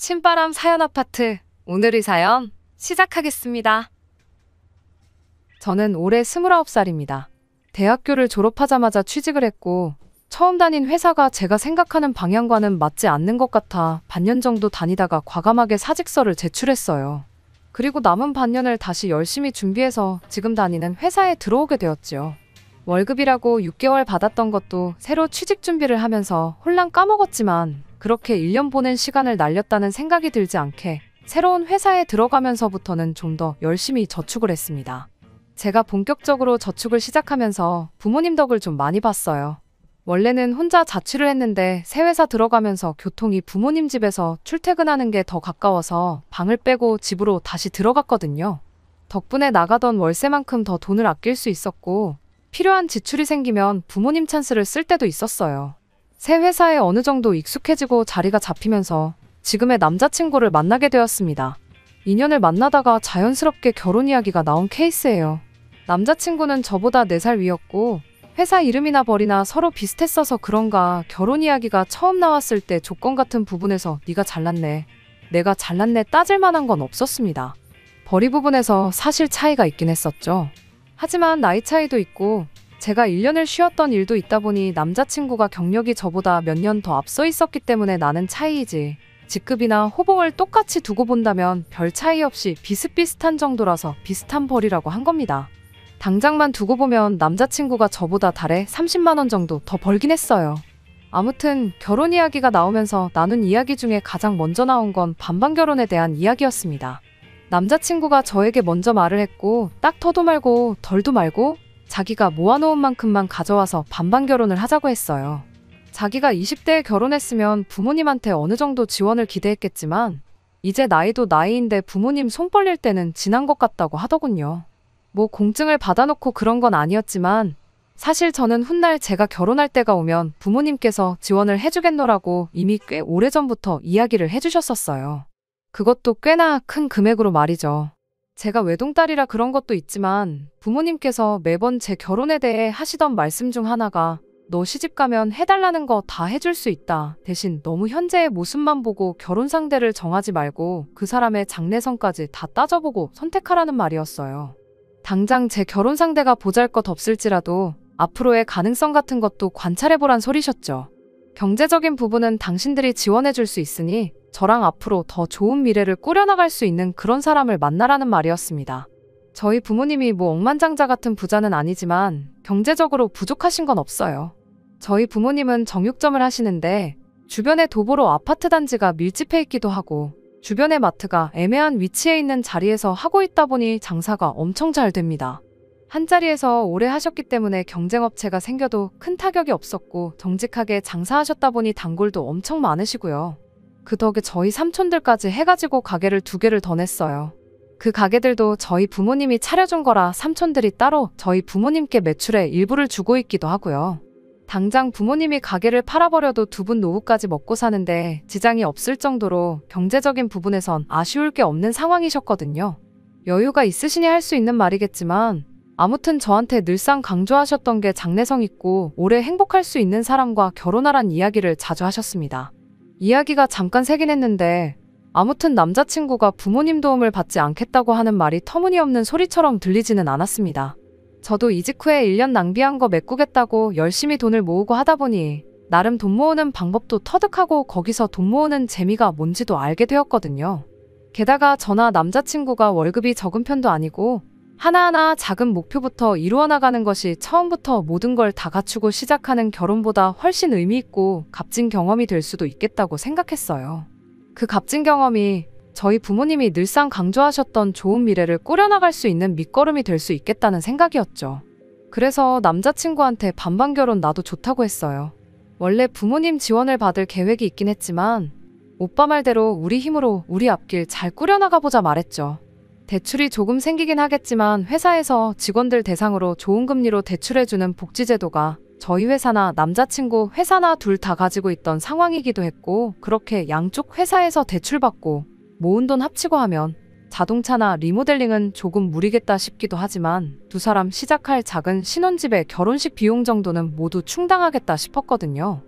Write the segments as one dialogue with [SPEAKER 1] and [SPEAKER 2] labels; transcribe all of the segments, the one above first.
[SPEAKER 1] 신바람 사연 아파트, 오늘의 사연 시작하겠습니다. 저는 올해 29살입니다. 대학교를 졸업하자마자 취직을 했고 처음 다닌 회사가 제가 생각하는 방향과는 맞지 않는 것 같아 반년 정도 다니다가 과감하게 사직서를 제출했어요. 그리고 남은 반년을 다시 열심히 준비해서 지금 다니는 회사에 들어오게 되었지요. 월급이라고 6개월 받았던 것도 새로 취직 준비를 하면서 홀랑 까먹었지만 그렇게 1년 보낸 시간을 날렸다는 생각이 들지 않게 새로운 회사에 들어가면서부터는 좀 더 열심히 저축을 했습니다. 제가 본격적으로 저축을 시작하면서 부모님 덕을 좀 많이 봤어요. 원래는 혼자 자취를 했는데 새 회사 들어가면서 교통이 부모님 집에서 출퇴근하는 게 더 가까워서 방을 빼고 집으로 다시 들어갔거든요. 덕분에 나가던 월세만큼 더 돈을 아낄 수 있었고 필요한 지출이 생기면 부모님 찬스를 쓸 때도 있었어요. 새 회사에 어느 정도 익숙해지고 자리가 잡히면서 지금의 남자친구를 만나게 되었습니다. 인연을 만나다가 자연스럽게 결혼 이야기가 나온 케이스예요. 남자친구는 저보다 4살 위였고 회사 이름이나 벌이나 서로 비슷했어서 그런가 결혼 이야기가 처음 나왔을 때 조건 같은 부분에서 네가 잘났네, 내가 잘났네 따질 만한 건 없었습니다. 벌이 부분에서 사실 차이가 있긴 했었죠. 하지만 나이 차이도 있고 제가 1년을 쉬었던 일도 있다 보니 남자친구가 경력이 저보다 몇 년 더 앞서 있었기 때문에 나는 차이이지 직급이나 호봉을 똑같이 두고 본다면 별 차이 없이 비슷비슷한 정도라서 비슷한 벌이라고 한 겁니다. 당장만 두고 보면 남자친구가 저보다 달에 30만 원 정도 더 벌긴 했어요. 아무튼 결혼 이야기가 나오면서 나눈 이야기 중에 가장 먼저 나온 건 반반 결혼에 대한 이야기였습니다. 남자친구가 저에게 먼저 말을 했고 딱 더도 말고 덜도 말고 자기가 모아놓은 만큼만 가져와서 반반 결혼을 하자고 했어요. 자기가 20대에 결혼했으면 부모님한테 어느 정도 지원을 기대했겠지만 이제 나이도 나이인데 부모님 손 벌릴 때는 지난 것 같다고 하더군요. 뭐 공증을 받아놓고 그런 건 아니었지만 사실 저는 훗날 제가 결혼할 때가 오면 부모님께서 지원을 해주겠노라고 이미 꽤 오래전부터 이야기를 해주셨었어요. 그것도 꽤나 큰 금액으로 말이죠. 제가 외동딸이라 그런 것도 있지만 부모님께서 매번 제 결혼에 대해 하시던 말씀 중 하나가 너 시집가면 해달라는 거 다 해줄 수 있다. 대신 너무 현재의 모습만 보고 결혼 상대를 정하지 말고 그 사람의 장래성까지 다 따져보고 선택하라는 말이었어요. 당장 제 결혼 상대가 보잘것없을지라도 앞으로의 가능성 같은 것도 관찰해보란 소리셨죠. 경제적인 부분은 당신들이 지원해줄 수 있으니 저랑 앞으로 더 좋은 미래를 꾸려나갈 수 있는 그런 사람을 만나라는 말이었습니다. 저희 부모님이 뭐 억만장자 같은 부자는 아니지만 경제적으로 부족하신 건 없어요. 저희 부모님은 정육점을 하시는데 주변에 도보로 아파트 단지가 밀집해 있기도 하고 주변의 마트가 애매한 위치에 있는 자리에서 하고 있다 보니 장사가 엄청 잘 됩니다. 한자리에서 오래 하셨기 때문에 경쟁업체가 생겨도 큰 타격이 없었고 정직하게 장사하셨다 보니 단골도 엄청 많으시고요. 그 덕에 저희 삼촌들까지 해가지고 가게를 2개를 더 냈어요. 그 가게들도 저희 부모님이 차려준 거라 삼촌들이 따로 저희 부모님께 매출의 일부를 주고 있기도 하고요. 당장 부모님이 가게를 팔아버려도 2분 노후까지 먹고 사는데 지장이 없을 정도로 경제적인 부분에선 아쉬울 게 없는 상황이셨거든요. 여유가 있으시니 할 수 있는 말이겠지만 아무튼 저한테 늘상 강조하셨던 게 장래성 있고 오래 행복할 수 있는 사람과 결혼하란 이야기를 자주 하셨습니다. 이야기가 잠깐 새긴 했는데 아무튼 남자친구가 부모님 도움을 받지 않겠다고 하는 말이 터무니없는 소리처럼 들리지는 않았습니다. 저도 이직 후에 1년 낭비한 거 메꾸겠다고 열심히 돈을 모으고 하다 보니 나름 돈 모으는 방법도 터득하고 거기서 돈 모으는 재미가 뭔지도 알게 되었거든요. 게다가 저나 남자친구가 월급이 적은 편도 아니고 하나하나 작은 목표부터 이루어 나가는 것이 처음부터 모든 걸 다 갖추고 시작하는 결혼보다 훨씬 의미 있고 값진 경험이 될 수도 있겠다고 생각했어요. 그 값진 경험이 저희 부모님이 늘상 강조하셨던 좋은 미래를 꾸려나갈 수 있는 밑거름이 될 수 있겠다는 생각이었죠. 그래서 남자친구한테 반반 결혼 나도 좋다고 했어요. 원래 부모님 지원을 받을 계획이 있긴 했지만 오빠 말대로 우리 힘으로 우리 앞길 잘 꾸려나가보자 말했죠. 대출이 조금 생기긴 하겠지만 회사에서 직원들 대상으로 좋은 금리로 대출해주는 복지제도가 저희 회사나 남자친구 회사나 둘 다 가지고 있던 상황이기도 했고 그렇게 양쪽 회사에서 대출받고 모은 돈 합치고 하면 자동차나 리모델링은 조금 무리겠다 싶기도 하지만 두 사람 시작할 작은 신혼집의 결혼식 비용 정도는 모두 충당하겠다 싶었거든요.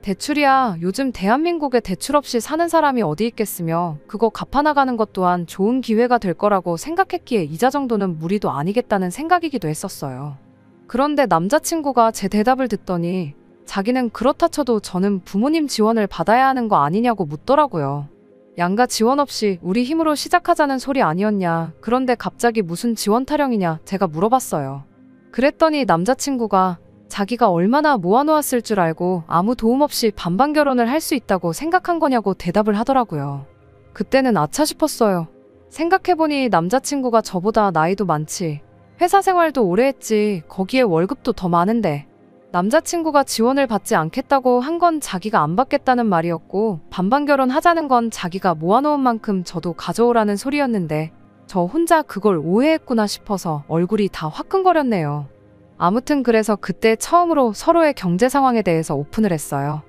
[SPEAKER 1] 대출이야 요즘 대한민국에 대출 없이 사는 사람이 어디 있겠으며 그거 갚아나가는 것 또한 좋은 기회가 될 거라고 생각했기에 이자 정도는 무리도 아니겠다는 생각이기도 했었어요. 그런데 남자친구가 제 대답을 듣더니 자기는 그렇다 쳐도 저는 부모님 지원을 받아야 하는 거 아니냐고 묻더라고요. 양가 지원 없이 우리 힘으로 시작하자는 소리 아니었냐. 그런데 갑자기 무슨 지원 타령이냐 제가 물어봤어요. 그랬더니 남자친구가 자기가 얼마나 모아놓았을 줄 알고 아무 도움 없이 반반 결혼을 할 수 있다고 생각한 거냐고 대답을 하더라고요. 그때는 아차 싶었어요. 생각해보니 남자친구가 저보다 나이도 많지, 회사 생활도 오래 했지, 거기에 월급도 더 많은데 남자친구가 지원을 받지 않겠다고 한 건 자기가 안 받겠다는 말이었고 반반 결혼하자는 건 자기가 모아놓은 만큼 저도 가져오라는 소리였는데 저 혼자 그걸 오해했구나 싶어서 얼굴이 다 화끈거렸네요. 아무튼 그래서 그때 처음으로 서로의 경제 상황에 대해서 오픈을 했어요.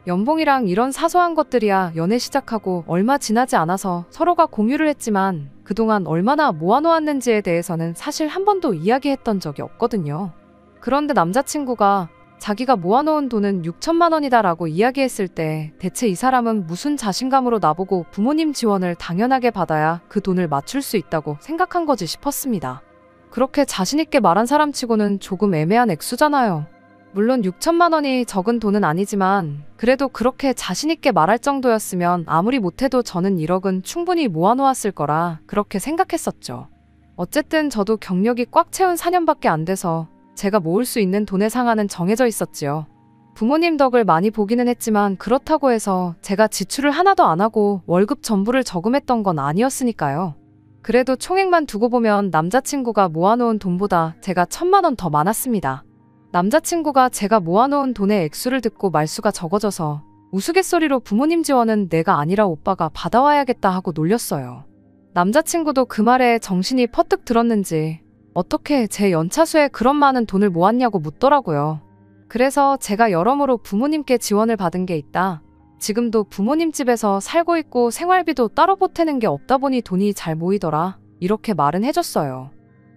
[SPEAKER 1] 연봉이랑 이런 사소한 것들이야 연애 시작하고 얼마 지나지 않아서 서로가 공유를 했지만 그동안 얼마나 모아놓았는지에 대해서는 사실 한 번도 이야기했던 적이 없거든요. 그런데 남자친구가 자기가 모아놓은 돈은 6천만 원이다 라고 이야기했을 때 대체 이 사람은 무슨 자신감으로 나보고 부모님 지원을 당연하게 받아야 그 돈을 맞출 수 있다고 생각한 거지 싶었습니다. 그렇게 자신있게 말한 사람치고는 조금 애매한 액수잖아요. 물론 6천만 원이 적은 돈은 아니지만 그래도 그렇게 자신있게 말할 정도였으면 아무리 못해도 저는 1억은 충분히 모아놓았을 거라 그렇게 생각했었죠. 어쨌든 저도 경력이 꽉 채운 4년밖에 안 돼서 제가 모을 수 있는 돈의 상한은 정해져 있었지요. 부모님 덕을 많이 보기는 했지만 그렇다고 해서 제가 지출을 하나도 안 하고 월급 전부를 저금했던 건 아니었으니까요. 그래도 총액만 두고 보면 남자친구가 모아놓은 돈보다 제가 1,000만 원 더 많았습니다. 남자친구가 제가 모아놓은 돈의 액수를 듣고 말수가 적어져서 우스갯소리로 부모님 지원은 내가 아니라 오빠가 받아와야겠다 하고 놀렸어요. 남자친구도 그 말에 정신이 퍼뜩 들었는지 어떻게 제 연차수에 그런 많은 돈을 모았냐고 묻더라고요. 그래서 제가 여러모로 부모님께 지원을 받은 게 있다. 지금도 부모님 집에서 살고 있고 생활비도 따로 보태는 게 없다 보니 돈이 잘 모이더라. 이렇게 말은 해줬어요.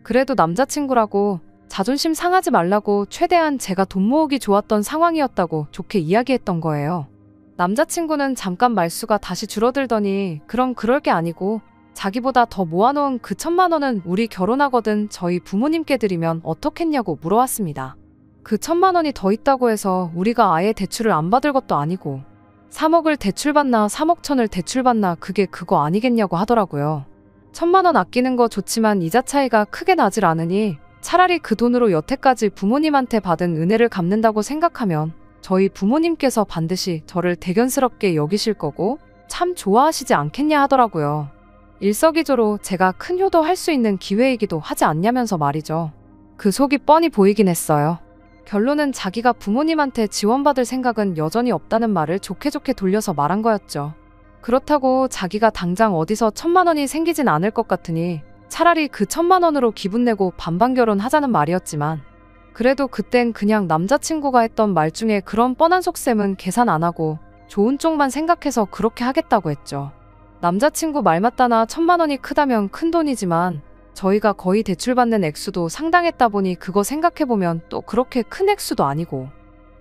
[SPEAKER 1] 그래도 남자친구라고 자존심 상하지 말라고 최대한 제가 돈 모으기 좋았던 상황이었다고 좋게 이야기했던 거예요. 남자친구는 잠깐 말수가 다시 줄어들더니 그럼 그럴 게 아니고 자기보다 더 모아놓은 그 1,000만 원은 우리 결혼하거든 저희 부모님께 드리면 어떻겠냐고 물어왔습니다. 그 1,000만 원이 더 있다고 해서 우리가 아예 대출을 안 받을 것도 아니고 3억을 대출받나 3억 천을 대출받나 그게 그거 아니겠냐고 하더라고요. 1,000만 원 아끼는 거 좋지만 이자 차이가 크게 나질 않으니 차라리 그 돈으로 여태까지 부모님한테 받은 은혜를 갚는다고 생각하면 저희 부모님께서 반드시 저를 대견스럽게 여기실 거고 참 좋아하시지 않겠냐 하더라고요. 일석이조로 제가 큰 효도할 수 있는 기회이기도 하지 않냐면서 말이죠. 그 속이 뻔히 보이긴 했어요. 결론은 자기가 부모님한테 지원받을 생각은 여전히 없다는 말을 좋게 돌려서 말한 거였죠. 그렇다고 자기가 당장 어디서 1,000만 원이 생기진 않을 것 같으니 차라리 그 1,000만 원으로 기분 내고 반반 결혼하자는 말이었지만 그래도 그땐 그냥 남자친구가 했던 말 중에 그런 뻔한 속셈은 계산 안 하고 좋은 쪽만 생각해서 그렇게 하겠다고 했죠. 남자친구 말 맞다나 1,000만 원이 크다면 큰 돈이지만 저희가 거의 대출받는 액수도 상당했다 보니 그거 생각해보면 또 그렇게 큰 액수도 아니고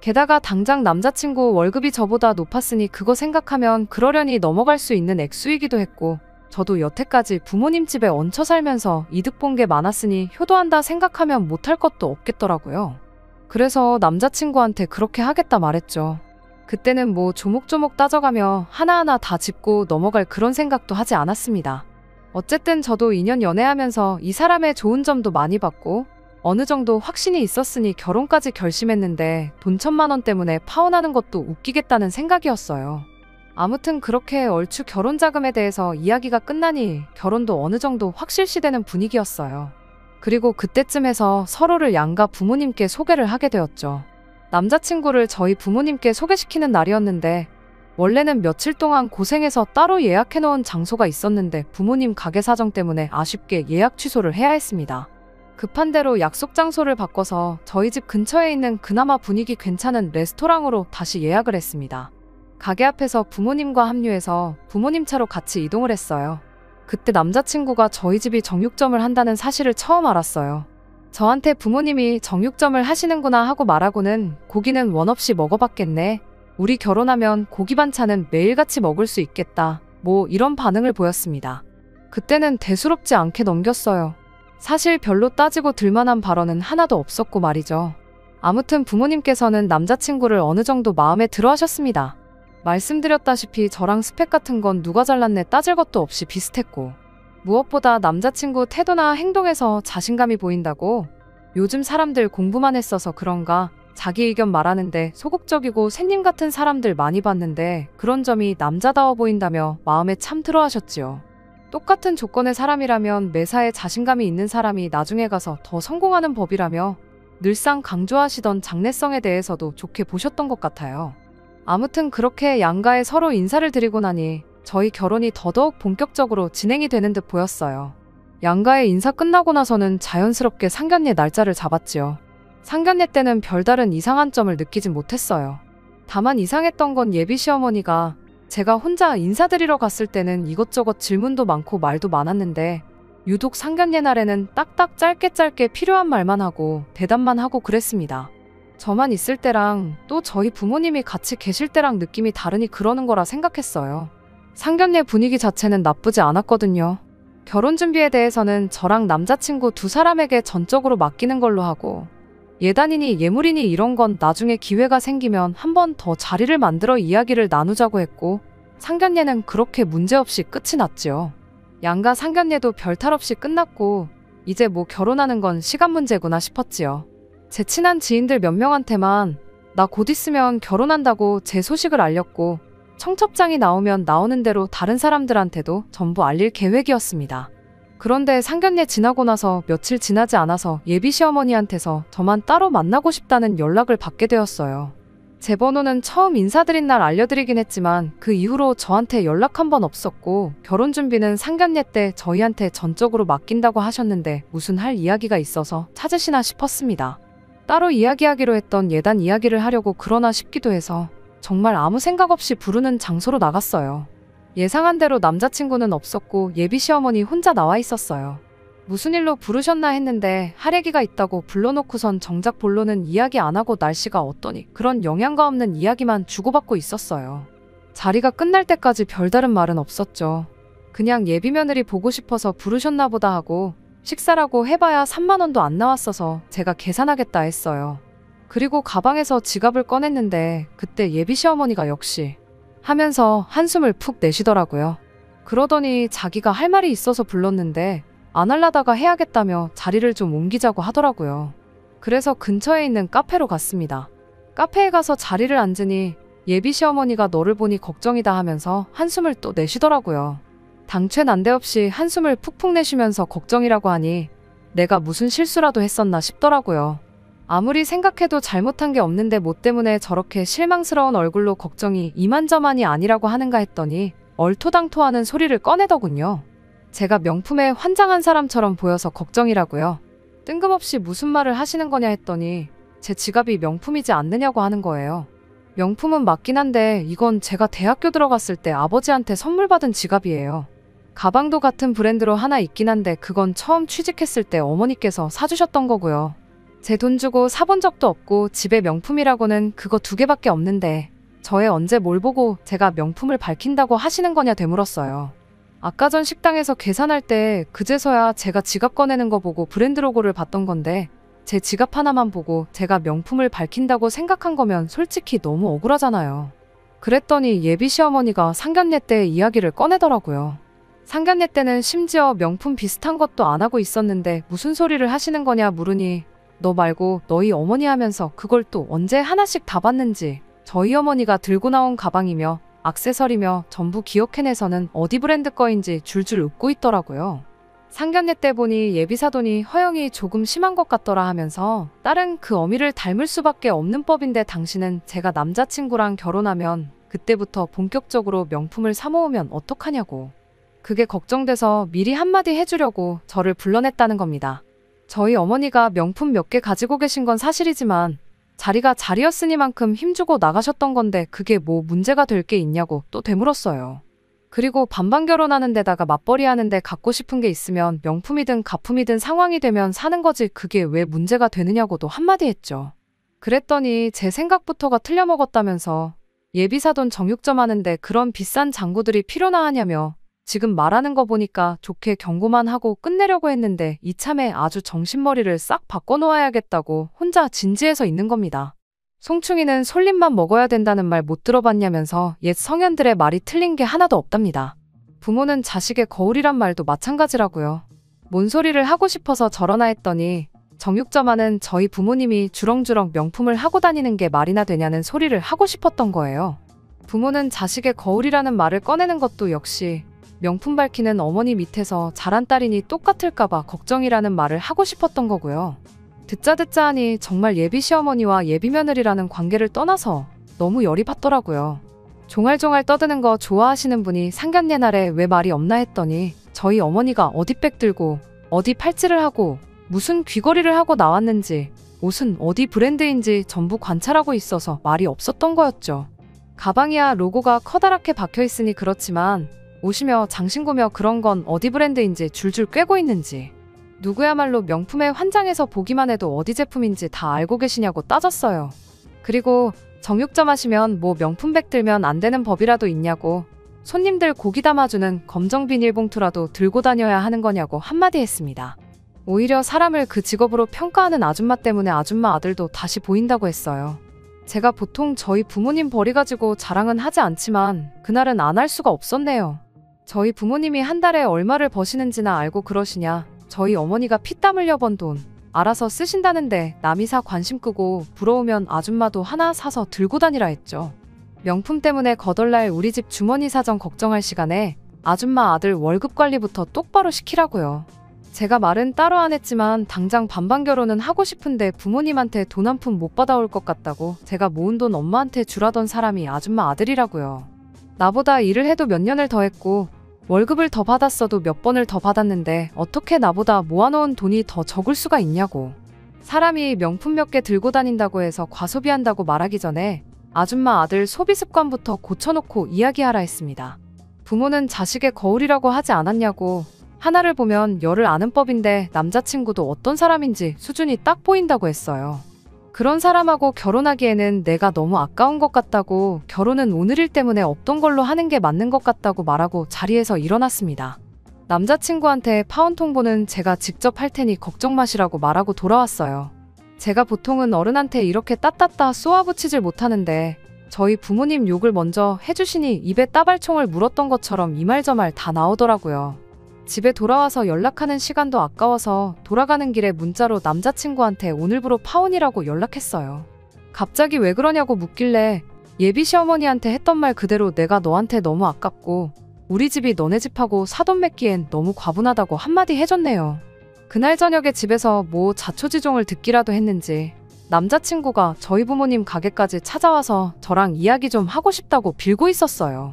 [SPEAKER 1] 게다가 당장 남자친구 월급이 저보다 높았으니 그거 생각하면 그러려니 넘어갈 수 있는 액수이기도 했고 저도 여태까지 부모님 집에 얹혀 살면서 이득 본 게 많았으니 효도한다 생각하면 못할 것도 없겠더라고요. 그래서 남자친구한테 그렇게 하겠다 말했죠. 그때는 뭐 조목조목 따져가며 하나하나 다 짚고 넘어갈 그런 생각도 하지 않았습니다. 어쨌든 저도 2년 연애하면서 이 사람의 좋은 점도 많이 봤고 어느 정도 확신이 있었으니 결혼까지 결심했는데 돈 1,000만 원 때문에 파혼하는 것도 웃기겠다는 생각이었어요. 아무튼 그렇게 얼추 결혼 자금에 대해서 이야기가 끝나니 결혼도 어느 정도 확실시되는 분위기였어요. 그리고 그때쯤 해서 서로를 양가 부모님께 소개를 하게 되었죠. 남자친구를 저희 부모님께 소개시키는 날이었는데 원래는 며칠 동안 고생해서 따로 예약해놓은 장소가 있었는데 부모님 가게 사정 때문에 아쉽게 예약 취소를 해야 했습니다. 급한 대로 약속 장소를 바꿔서 저희 집 근처에 있는 그나마 분위기 괜찮은 레스토랑으로 다시 예약을 했습니다. 가게 앞에서 부모님과 합류해서 부모님 차로 같이 이동을 했어요. 그때 남자친구가 저희 집이 정육점을 한다는 사실을 처음 알았어요. 저한테 부모님이 정육점을 하시는구나 하고 말하고는 고기는 원 없이 먹어봤겠네. 우리 결혼하면 고기 반찬은 매일같이 먹을 수 있겠다. 뭐 이런 반응을 보였습니다. 그때는 대수롭지 않게 넘겼어요. 사실 별로 따지고 들만한 발언은 하나도 없었고 말이죠. 아무튼 부모님께서는 남자친구를 어느 정도 마음에 들어 하셨습니다. 말씀드렸다시피 저랑 스펙 같은 건 누가 잘났네 따질 것도 없이 비슷했고, 무엇보다 남자친구 태도나 행동에서 자신감이 보인다고. 요즘 사람들 공부만 했어서 그런가 자기 의견 말하는데 소극적이고 샌님 같은 사람들 많이 봤는데 그런 점이 남자다워 보인다며 마음에 참 들어 하셨지요. 똑같은 조건의 사람이라면 매사에 자신감이 있는 사람이 나중에 가서 더 성공하는 법이라며 늘상 강조하시던 장래성에 대해서도 좋게 보셨던 것 같아요. 아무튼 그렇게 양가에 서로 인사를 드리고 나니 저희 결혼이 더더욱 본격적으로 진행이 되는 듯 보였어요. 양가의 인사 끝나고 나서는 자연스럽게 상견례 날짜를 잡았지요. 상견례 때는 별다른 이상한 점을 느끼진 못했어요. 다만 이상했던 건 예비 시어머니가 제가 혼자 인사드리러 갔을 때는 이것저것 질문도 많고 말도 많았는데 유독 상견례 날에는 딱딱 짧게 필요한 말만 하고 대답만 하고 그랬습니다. 저만 있을 때랑 또 저희 부모님이 같이 계실 때랑 느낌이 다르니 그러는 거라 생각했어요. 상견례 분위기 자체는 나쁘지 않았거든요. 결혼 준비에 대해서는 저랑 남자친구 두 사람에게 전적으로 맡기는 걸로 하고, 예단이니 예물이니 이런 건 나중에 기회가 생기면 한 번 더 자리를 만들어 이야기를 나누자고 했고, 상견례는 그렇게 문제없이 끝이 났지요. 양가 상견례도 별탈 없이 끝났고 이제 뭐 결혼하는 건 시간 문제구나 싶었지요. 제 친한 지인들 몇 명한테만 나 곧 있으면 결혼한다고 제 소식을 알렸고, 청첩장이 나오면 나오는 대로 다른 사람들한테도 전부 알릴 계획이었습니다. 그런데 상견례 지나고 나서 며칠 지나지 않아서 예비 시어머니한테서 저만 따로 만나고 싶다는 연락을 받게 되었어요. 제 번호는 처음 인사드린 날 알려드리긴 했지만 그 이후로 저한테 연락 한 번 없었고, 결혼 준비는 상견례 때 저희한테 전적으로 맡긴다고 하셨는데 무슨 할 이야기가 있어서 찾으시나 싶었습니다. 따로 이야기하기로 했던 예단 이야기를 하려고 그러나 싶기도 해서 정말 아무 생각 없이 부르는 장소로 나갔어요. 예상한 대로 남자친구는 없었고 예비 시어머니 혼자 나와 있었어요. 무슨 일로 부르셨나 했는데 할 얘기가 있다고 불러놓고선 정작 본론은 이야기 안 하고 날씨가 어떠니 그런 영양가 없는 이야기만 주고받고 있었어요. 자리가 끝날 때까지 별다른 말은 없었죠. 그냥 예비 며느리 보고 싶어서 부르셨나 보다 하고, 식사라고 해봐야 3만 원도 안 나왔어서 제가 계산하겠다 했어요. 그리고 가방에서 지갑을 꺼냈는데 그때 예비 시어머니가 역시 하면서 한숨을 푹 내쉬더라고요. 그러더니 자기가 할 말이 있어서 불렀는데 안 할라다가 해야겠다며 자리를 좀 옮기자고 하더라고요. 그래서 근처에 있는 카페로 갔습니다. 카페에 가서 자리를 앉으니 예비 시어머니가 너를 보니 걱정이다 하면서 한숨을 또 내쉬더라고요. 당최 난데없이 한숨을 푹푹 내쉬면서 걱정이라고 하니 내가 무슨 실수라도 했었나 싶더라고요. 아무리 생각해도 잘못한 게 없는데 뭐 때문에 저렇게 실망스러운 얼굴로 걱정이 이만저만이 아니라고 하는가 했더니 얼토당토하는 소리를 꺼내더군요. 제가 명품에 환장한 사람처럼 보여서 걱정이라고요. 뜬금없이 무슨 말을 하시는 거냐 했더니 제 지갑이 명품이지 않느냐고 하는 거예요. 명품은 맞긴 한데 이건 제가 대학교 들어갔을 때 아버지한테 선물 받은 지갑이에요. 가방도 같은 브랜드로 하나 있긴 한데 그건 처음 취직했을 때 어머니께서 사주셨던 거고요. 제 돈 주고 사본 적도 없고 집에 명품이라고는 그거 2개밖에 없는데 저에 언제 뭘 보고 제가 명품을 밝힌다고 하시는 거냐 되물었어요. 아까 전 식당에서 계산할 때 그제서야 제가 지갑 꺼내는 거 보고 브랜드 로고를 봤던 건데 제 지갑 하나만 보고 제가 명품을 밝힌다고 생각한 거면 솔직히 너무 억울하잖아요. 그랬더니 예비 시어머니가 상견례 때 이야기를 꺼내더라고요. 상견례 때는 심지어 명품 비슷한 것도 안 하고 있었는데 무슨 소리를 하시는 거냐 물으니 너 말고 너희 어머니 하면서 그걸 또 언제 하나씩 다 봤는지 저희 어머니가 들고 나온 가방이며 액세서리며 전부 기억해내서는 어디 브랜드 거인지 줄줄 웃고 있더라고요. 상견례 때 보니 예비 사돈이 허영이 조금 심한 것 같더라 하면서 딸은 그 어미를 닮을 수밖에 없는 법인데 당신은 제가 남자친구랑 결혼하면 그때부터 본격적으로 명품을 사모으면 어떡하냐고. 그게 걱정돼서 미리 한마디 해주려고 저를 불러냈다는 겁니다. 저희 어머니가 명품 몇 개 가지고 계신 건 사실이지만 자리가 자리였으니만큼 힘주고 나가셨던 건데 그게 뭐 문제가 될 게 있냐고 또 되물었어요. 그리고 반반 결혼하는 데다가 맞벌이 하는데 갖고 싶은 게 있으면 명품이든 가품이든 상황이 되면 사는 거지 그게 왜 문제가 되느냐고도 한마디 했죠. 그랬더니 제 생각부터가 틀려먹었다면서 예비사돈 정육점 하는데 그런 비싼 장구들이 필요나 하냐며 지금 말하는 거 보니까 좋게 경고만 하고 끝내려고 했는데 이참에 아주 정신머리를 싹 바꿔놓아야겠다고 혼자 진지해서 있는 겁니다. 송충이는 솔잎만 먹어야 된다는 말 못 들어봤냐면서 옛 성현들의 말이 틀린 게 하나도 없답니다. 부모는 자식의 거울이란 말도 마찬가지라고요. 뭔 소리를 하고 싶어서 저러나 했더니 정육점 하는 저희 부모님이 주렁주렁 명품을 하고 다니는 게 말이나 되냐는 소리를 하고 싶었던 거예요. 부모는 자식의 거울이라는 말을 꺼내는 것도 역시 명품 밝히는 어머니 밑에서 자란 딸이니 똑같을까봐 걱정이라는 말을 하고 싶었던 거고요. 듣자 하니 정말 예비 시어머니와 예비 며느리라는 관계를 떠나서 너무 열이 받더라고요. 종알종알 떠드는 거 좋아하시는 분이 상견례날에 왜 말이 없나 했더니 저희 어머니가 어디 백 들고 어디 팔찌를 하고 무슨 귀걸이를 하고 나왔는지 옷은 어디 브랜드인지 전부 관찰하고 있어서 말이 없었던 거였죠. 가방이야 로고가 커다랗게 박혀있으니 그렇지만 옷이며 장신구며 그런 건 어디 브랜드인지 줄줄 꿰고 있는지 누구야말로 명품에 환장해서 보기만 해도 어디 제품인지 다 알고 계시냐고 따졌어요. 그리고 정육점 하시면 뭐 명품백 들면 안 되는 법이라도 있냐고 손님들 고기 담아주는 검정 비닐봉투라도 들고 다녀야 하는 거냐고 한마디 했습니다. 오히려 사람을 그 직업으로 평가하는 아줌마 때문에 아줌마 아들도 다시 보인다고 했어요. 제가 보통 저희 부모님 버리가지고 자랑은 하지 않지만 그날은 안 할 수가 없었네요. 저희 부모님이 한 달에 얼마를 버시는지나 알고 그러시냐. 저희 어머니가 피땀 흘려 번 돈 알아서 쓰신다는데 남이 사 관심 끄고 부러우면 아줌마도 하나 사서 들고 다니라 했죠. 명품 때문에 거덜날 우리 집 주머니 사정 걱정할 시간에 아줌마 아들 월급 관리부터 똑바로 시키라고요. 제가 말은 따로 안 했지만 당장 반반 결혼은 하고 싶은데 부모님한테 돈 한 푼 못 받아올 것 같다고 제가 모은 돈 엄마한테 주라던 사람이 아줌마 아들이라고요. 나보다 일을 해도 몇 년을 더 했고 월급을 더 받았어도 몇 번을 더 받았는데 어떻게 나보다 모아놓은 돈이 더 적을 수가 있냐고. 사람이 명품 몇 개 들고 다닌다고 해서 과소비한다고 말하기 전에 아줌마 아들 소비 습관부터 고쳐놓고 이야기하라 했습니다. 부모는 자식의 거울이라고 하지 않았냐고. 하나를 보면 열을 아는 법인데 남자친구도 어떤 사람인지 수준이 딱 보인다고 했어요. 그런 사람하고 결혼하기에는 내가 너무 아까운 것 같다고 결혼은 오늘일 때문에 없던 걸로 하는 게 맞는 것 같다고 말하고 자리에서 일어났습니다. 남자친구한테 파혼통보는 제가 직접 할 테니 걱정 마시라고 말하고 돌아왔어요. 제가 보통은 어른한테 이렇게 따따따 쏘아붙이질 못하는데 저희 부모님 욕을 먼저 해주시니 입에 따발총을 물었던 것처럼 이 말 저 말 다 나오더라고요. 집에 돌아와서 연락하는 시간도 아까워서 돌아가는 길에 문자로 남자친구한테 오늘부로 파혼이라고 연락했어요. 갑자기 왜 그러냐고 묻길래 예비 시어머니한테 했던 말 그대로 내가 너한테 너무 아깝고 우리 집이 너네 집하고 사돈 맺기엔 너무 과분하다고 한마디 해줬네요. 그날 저녁에 집에서 뭐 자초지종을 듣기라도 했는지 남자친구가 저희 부모님 가게까지 찾아와서 저랑 이야기 좀 하고 싶다고 빌고 있었어요.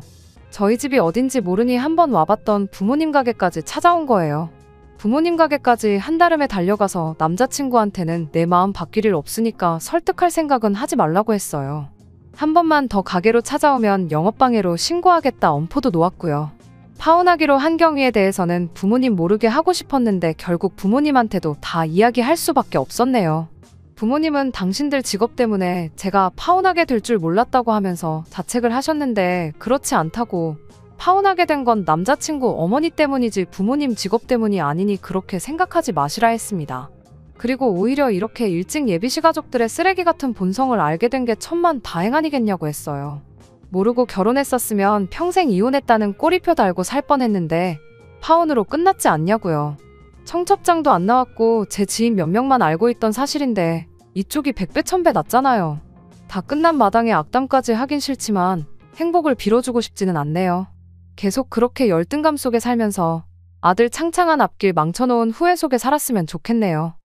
[SPEAKER 1] 저희 집이 어딘지 모르니 한번 와봤던 부모님 가게까지 찾아온 거예요. 부모님 가게까지 한달음에 달려가서 남자친구한테는 내 마음 바뀔 일 없으니까 설득할 생각은 하지 말라고 했어요. 한 번만 더 가게로 찾아오면 영업방해로 신고하겠다 엄포도 놓았고요. 파혼하기로 한 경위에 대해서는 부모님 모르게 하고 싶었는데 결국 부모님한테도 다 이야기할 수밖에 없었네요. 부모님은 당신들 직업 때문에 제가 파혼하게 될 줄 몰랐다고 하면서 자책을 하셨는데 그렇지 않다고 파혼하게 된 건 남자친구 어머니 때문이지 부모님 직업 때문이 아니니 그렇게 생각하지 마시라 했습니다. 그리고 오히려 이렇게 일찍 예비시 가족들의 쓰레기 같은 본성을 알게 된 게 천만 다행 아니겠냐고 했어요. 모르고 결혼했었으면 평생 이혼했다는 꼬리표 달고 살 뻔했는데 파혼으로 끝났지 않냐고요. 청첩장도 안 나왔고 제 지인 몇 명만 알고 있던 사실인데 이쪽이 100배 1000배 낫잖아요. 다 끝난 마당에 악담까지 하긴 싫지만 행복을 빌어주고 싶지는 않네요. 계속 그렇게 열등감 속에 살면서 아들 창창한 앞길 망쳐놓은 후회 속에 살았으면 좋겠네요.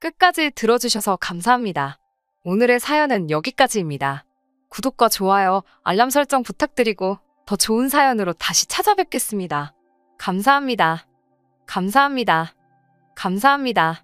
[SPEAKER 1] 끝까지 들어주셔서 감사합니다. 오늘의 사연은 여기까지입니다. 구독과 좋아요, 알람 설정 부탁드리고 더 좋은 사연으로 다시 찾아뵙겠습니다. 감사합니다. 감사합니다. 감사합니다.